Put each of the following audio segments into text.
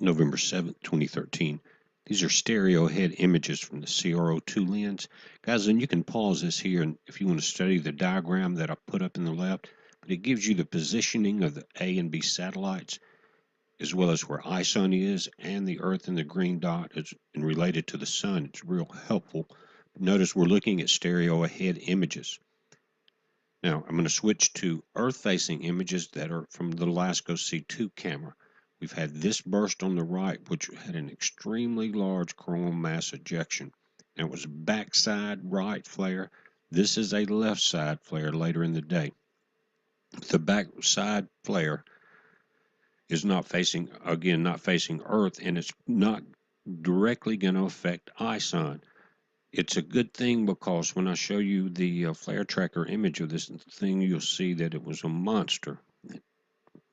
November 7th, 2013. These are stereo head images from the CRO2 lens. Guys, and you can pause this here and if you want to study the diagram that I put up in the left, but it gives you the positioning of the A and B satellites, as well as where ISON is and the Earth and the green dot is and related to the sun. It's real helpful. Notice we're looking at stereo ahead images. Now I'm going to switch to Earth-facing images that are from the LASCO C2 camera. We've had this burst on the right, which had an extremely large coronal mass ejection. And it was backside right flare. This is a left side flare later in the day. The backside flare is not facing, again, not facing Earth, and it's not directly going to affect ISON. It's a good thing because when I show you the flare tracker image of this thing, you'll see that it was a monster.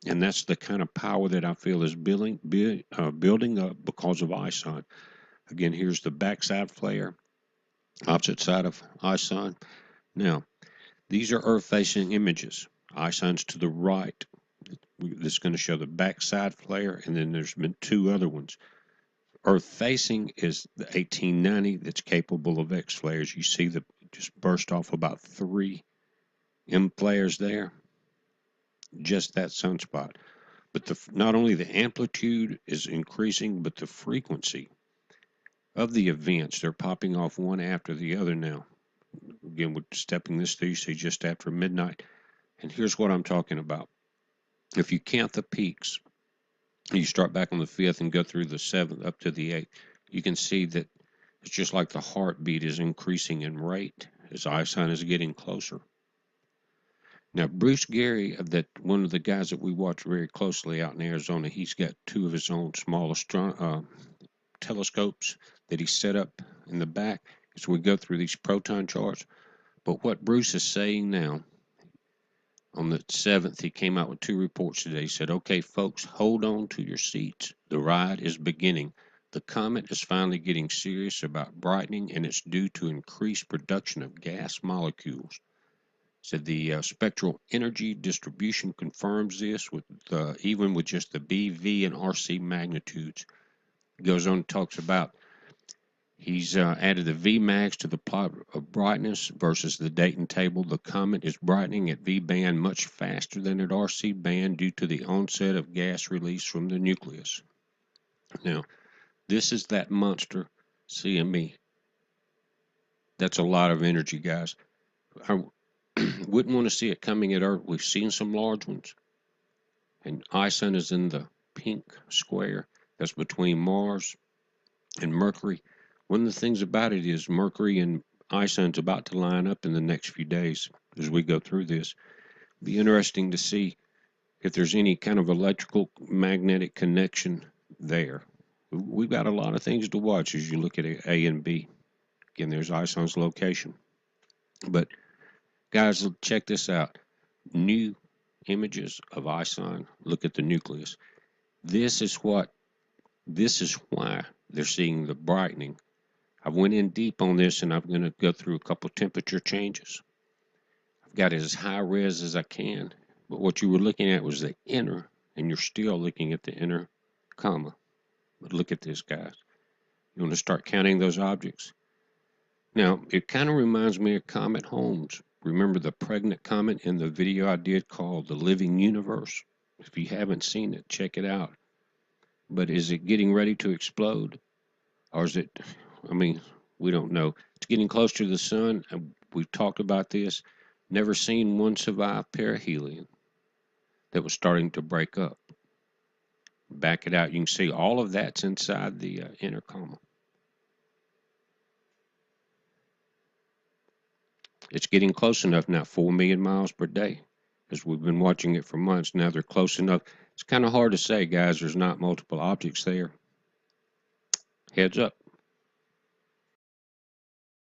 And that's the kind of power that I feel is building up because of ISON. Again, here's the backside flare, opposite side of ISON. Now, these are Earth-facing images. ISON's to the right. This is going to show the backside flare, and then there's been two other ones. Earth-facing is the 1890 that's capable of X flares. You see the just burst off about 3 M flares there. Just that sunspot. But not only the amplitude is increasing, but the frequency of the events, they're popping off one after the other now. Again, we're stepping this through, you see just after midnight. And here's what I'm talking about. If you count the peaks, you start back on the 5th and go through the 7th up to the 8th, you can see that it's just like the heartbeat is increasing in rate as ISON is getting closer. Now, Bruce Gary, one of the guys that we watch very closely out in Arizona, he's got 2 of his own small telescopes that he set up in the back as we go through these proton charts. But what Bruce is saying now, on the 7th, he came out with 2 reports today. He said, okay, folks, hold on to your seats. The ride is beginning. The comet is finally getting serious about brightening, and it's due to increased production of gas molecules. Said the spectral energy distribution confirms this with even with just the BV and RC magnitudes. He goes on and talks about he's added the Vmax to the plot of brightness versus the Dayton table. The comet is brightening at V band much faster than at RC band due to the onset of gas release from the nucleus. Now, this is that monster CME. That's a lot of energy, guys. I wouldn't want to see it coming at Earth. We've seen some large ones. And ISON is in the pink square. That's between Mars and Mercury. One of the things about it is Mercury and ISON's about to line up in the next few days as we go through this. It'll be interesting to see if there's any kind of electrical magnetic connection there. We've got a lot of things to watch as you look at A and B. Again, there's ISON's location. But guys, check this out. New images of ISON. Look at the nucleus. This is why they're seeing the brightening. I went in deep on this, and I'm going to go through a couple temperature changes. I've got it as high res as I can, but what you were looking at was the inner, and you're still looking at the inner comma. But look at this, guys. You want to start counting those objects? Now, it kind of reminds me of Comet Holmes. Remember the pregnant comet in the video I did called The Living Universe? If you haven't seen it, check it out. But is it getting ready to explode? Or is it, we don't know. It's getting close to the sun. We've talked about this. Never seen one survive perihelion that was starting to break up. Back it out. You can see all of that's inside the inner comma. It's getting close enough now, 4 million miles per day, as we've been watching it for months. Now they're close enough. It's kind of hard to say, guys. There's not multiple objects there. Heads up.